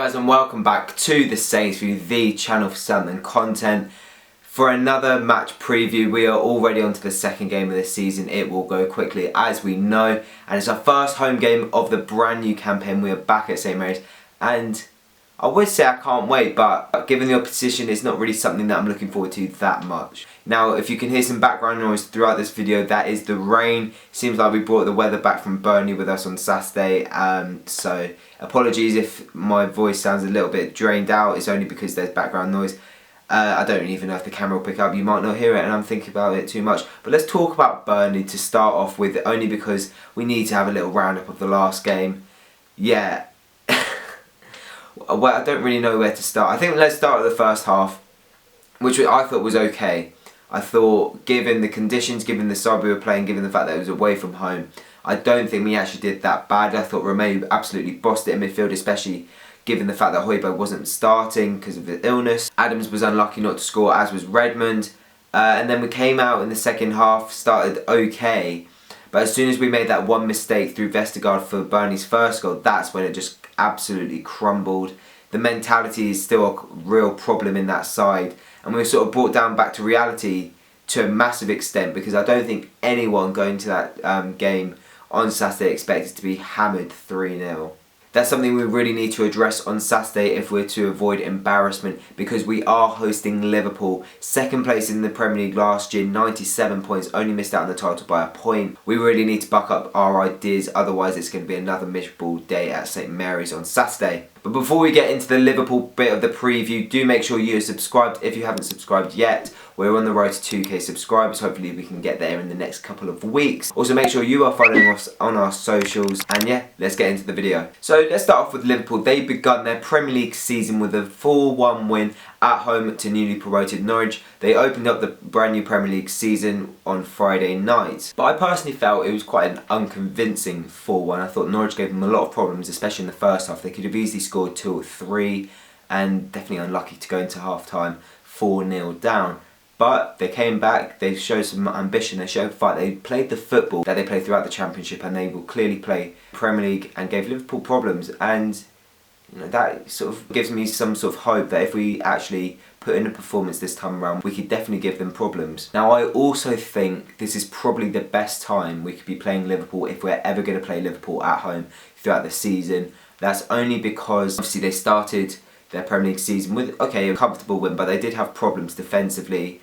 guys, and welcome back to the Saints View, the channel for Southampton content. For another match preview, we are already on to the second game of this season. It will go quickly as we know, and it's our first home game of the brand new campaign. We are back at St Mary's, and I would say I can't wait, but given the opposition, it's not really something that I'm looking forward to that much. Now, if you can hear some background noise throughout this video, that is the rain. Seems like we brought the weather back from Burnley with us on Saturday, so apologies if my voice sounds a little bit drained out. It's only because there's background noise. I don't even know if the camera will pick up. You might not hear it and I'm thinking about it too much. But let's talk about Burnley to start off with, only because we need to have a little roundup of the last game. Yeah. Well, I don't really know where to start. I think let's start at the first half, which I thought was okay. I thought, given the conditions, given the side we were playing, given the fact that it was away from home, I don't think we actually did that bad. I thought Romeo absolutely bossed it in midfield, especially given the fact that Højbjerg wasn't starting because of the illness. Adams was unlucky not to score, as was Redmond. And then we came out in the second half, started okay. But as soon as we made that one mistake through Vestergaard for Burnley's first goal, that's when it just absolutely crumbled. The mentality is still a real problem in that side, and we were sort of brought down back to reality to a massive extent, because I don't think anyone going to that game on Saturday expected to be hammered 3-0. That's something we really need to address on Saturday if we're to avoid embarrassment, because we are hosting Liverpool, second place in the Premier League last year, 97 points, only missed out on the title by a point. We really need to buck up our ideas, otherwise it's going to be another miserable day at St Mary's on Saturday. But before we get into the Liverpool bit of the preview, do make sure you're subscribed if you haven't subscribed yet. We're on the road to 2k subscribers. Hopefully we can get there in the next couple of weeks. Also make sure you are following us on our socials. And yeah, let's get into the video. So let's start off with Liverpool. They begun their Premier League season with a 4-1 win at home to newly promoted Norwich. They opened up the brand new Premier League season on Friday night. But I personally felt it was quite an unconvincing 4-1. I thought Norwich gave them a lot of problems, especially in the first half. They could have easily scored 2 or 3, and definitely unlucky to go into half time 4-0 down. But they came back, they showed some ambition, they showed fight, they played the football that they played throughout the Championship, and they will clearly play Premier League, and gave Liverpool problems. And you know, that sort of gives me some sort of hope that if we actually put in a performance this time around, we could definitely give them problems. Now, I also think this is probably the best time we could be playing Liverpool if we're ever going to play Liverpool at home throughout the season. That's only because obviously they started their Premier League season with, okay, a comfortable win, but they did have problems defensively.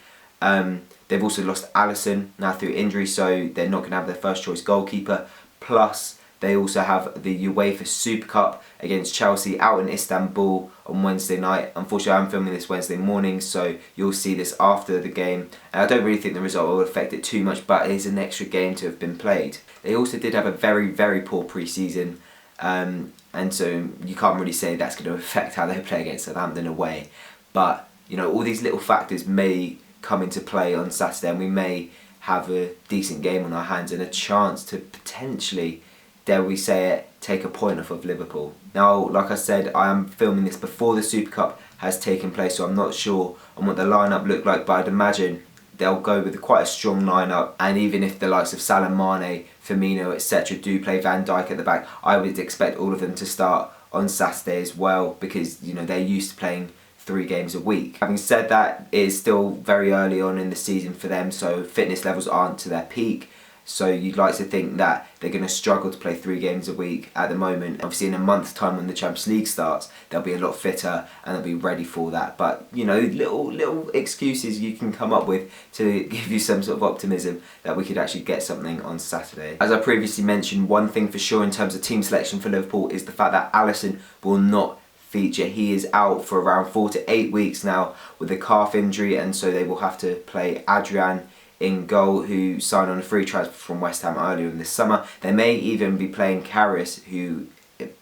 They've also lost Alisson now through injury, so they're not going to have their first choice goalkeeper. Plus, they also have the UEFA Super Cup against Chelsea out in Istanbul on Wednesday night. Unfortunately, I'm filming this Wednesday morning, so you'll see this after the game. And I don't really think the result will affect it too much, but it is an extra game to have been played. They also did have a very, very poor pre-season, and so you can't really say that's going to affect how they play against Southampton away. But, you know, all these little factors may come into play on Saturday, and we may have a decent game on our hands and a chance to potentially, dare we say it, take a point off of Liverpool. Now, like I said, I am filming this before the Super Cup has taken place, so I'm not sure on what the lineup looked like, but I'd imagine they'll go with quite a strong lineup. And even if the likes of Salah, Mane, Firmino, etc. do play Van Dijk at the back, I would expect all of them to start on Saturday as well, because you know they're used to playing 3 games a week. Having said that, it is still very early on in the season for them, so fitness levels aren't to their peak. So you'd like to think that they're going to struggle to play 3 games a week at the moment. Obviously in a month's time when the Champions League starts, they'll be a lot fitter and they'll be ready for that. But you know, little excuses you can come up with to give you some sort of optimism that we could actually get something on Saturday. As I previously mentioned, one thing for sure in terms of team selection for Liverpool is the fact that Alisson will not feature. He is out for around 4 to 8 weeks now with a calf injury, and so they will have to play Adrian in goal, who signed on a free transfer from West Ham earlier in this summer. They may even be playing Karius, who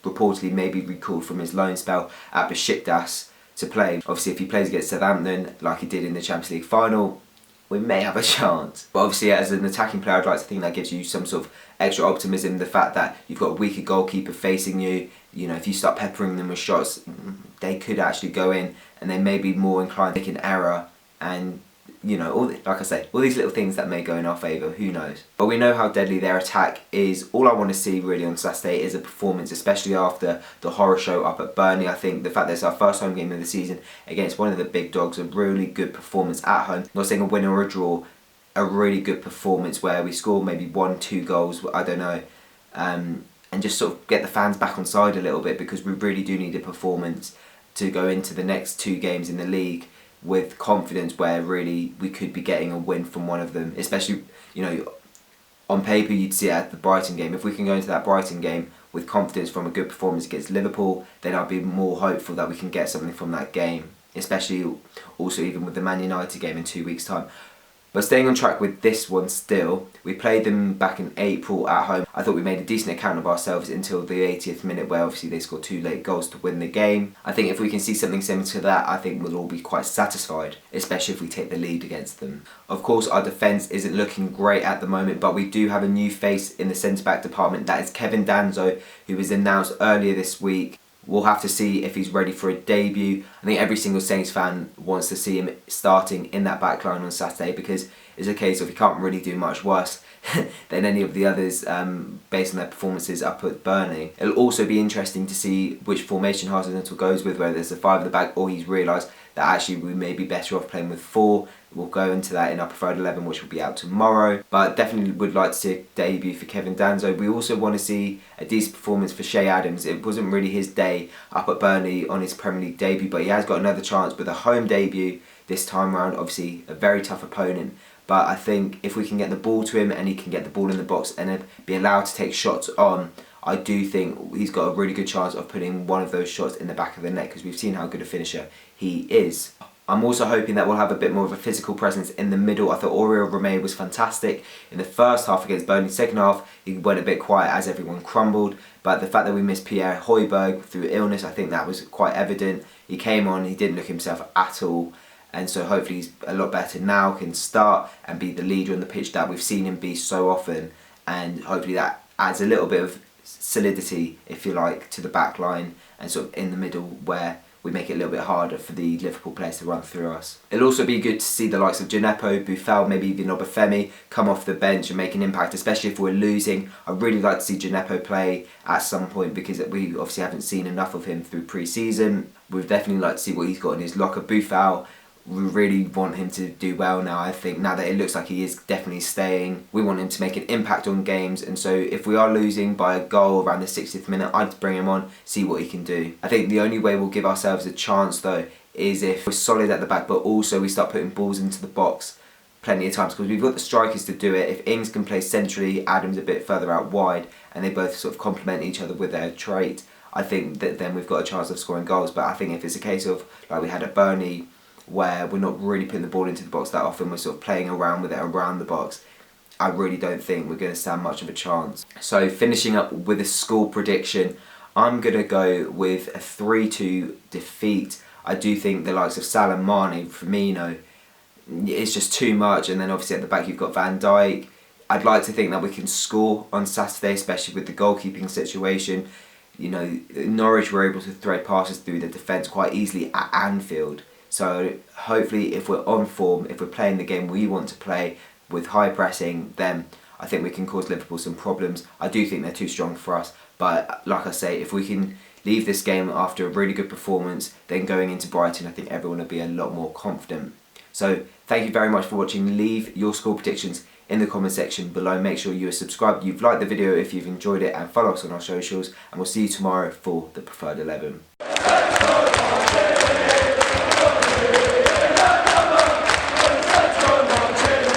reportedly may be recalled from his loan spell at Besiktas to play. Obviously, if he plays against Southampton like he did in the Champions League final, we may have a chance. But obviously, as an attacking player, I'd like to think that gives you some sort of extra optimism. The fact that you've got a weaker goalkeeper facing you, you know, if you start peppering them with shots, they could actually go in, and they may be more inclined to make an error and you know, like I say, all these little things that may go in our favour, who knows. But we know how deadly their attack is. All I want to see really on Saturday is a performance, especially after the horror show up at Burnley. I think the fact that it's our first home game of the season against one of the big dogs, a really good performance at home. Not saying a win or a draw, a really good performance where we score maybe 1-2 goals, I don't know, and just sort of get the fans back on side a little bit, because we really do need a performance to go into the next 2 games in the league with confidence, where really we could be getting a win from one of them. Especially, you know, on paper you'd see it at the Brighton game. If we can go into that Brighton game with confidence from a good performance against Liverpool, then I'd be more hopeful that we can get something from that game. Especially also even with the Man United game in 2 weeks' time. But staying on track with this one still, we played them back in April at home. I thought we made a decent account of ourselves until the 80th minute, where obviously they scored 2 late goals to win the game. I think if we can see something similar to that, I think we'll all be quite satisfied, especially if we take the lead against them. Of course, our defence isn't looking great at the moment, but we do have a new face in the centre-back department. That is Kevin Danso, who was announced earlier this week. We'll have to see if he's ready for a debut. I think every single Saints fan wants to see him starting in that back line on Saturday, because it's a case of he can't really do much worse than any of the others based on their performances up at Burnley. It'll also be interesting to see which formation Hasenhüttl goes with, whether it's a 5 at the back or he's realised that actually we may be better off playing with 4. We'll go into that in our preferred 11, which will be out tomorrow. But definitely would like to see a debut for Kevin Danso. We also want to see a decent performance for Che Adams. It wasn't really his day up at Burnley on his Premier League debut, but he has got another chance with a home debut this time round. Obviously a very tough opponent. But I think if we can get the ball to him and he can get the ball in the box and be allowed to take shots on, I do think he's got a really good chance of putting one of those shots in the back of the net, because we've seen how good a finisher he is. I'm also hoping that we'll have a bit more of a physical presence in the middle. I thought Oriol Romeu was fantastic in the first half against Burnley. Second half, he went a bit quiet as everyone crumbled. But the fact that we missed Pierre Højbjerg through illness, I think that was quite evident. He came on, he didn't look himself at all. And so hopefully he's a lot better now, can start and be the leader on the pitch that we've seen him be so often. And hopefully that adds a little bit of solidity, if you like, to the back line and sort of in the middle, where we make it a little bit harder for the Liverpool players to run through us. It'll also be good to see the likes of Djenepo, Buffal, maybe even Obafemi come off the bench and make an impact, especially if we're losing. I'd really like to see Djenepo play at some point, because we obviously haven't seen enough of him through pre-season. We'd definitely like to see what he's got in his locker. Buffal, we really want him to do well now. I think now that it looks like he is definitely staying, we want him to make an impact on games. And so if we are losing by a goal around the 60th minute, I'd bring him on, see what he can do. I think the only way we'll give ourselves a chance though is if we're solid at the back, but also we start putting balls into the box plenty of times, because we've got the strikers to do it. If Ings can play centrally, Adams a bit further out wide, and they both sort of complement each other with their trait, I think that then we've got a chance of scoring goals. But I think if it's a case of, like we had at Burnley, where we're not really putting the ball into the box that often, we're sort of playing around with it around the box, I really don't think we're going to stand much of a chance. So finishing up with a score prediction, I'm going to go with a 3-2 defeat. I do think the likes of Salah, Mane, Firmino, it's just too much. And then obviously at the back you've got Van Dijk. I'd like to think that we can score on Saturday, especially with the goalkeeping situation. You know, Norwich were able to thread passes through the defence quite easily at Anfield. So hopefully if we're on form, if we're playing the game we want to play with high pressing, then I think we can cause Liverpool some problems. I do think they're too strong for us, but like I say, if we can leave this game after a really good performance, then going into Brighton, I think everyone will be a lot more confident. So thank you very much for watching. Leave your score predictions in the comment section below. Make sure you are subscribed, you've liked the video if you've enjoyed it, and follow us on our socials, and we'll see you tomorrow for the preferred 11.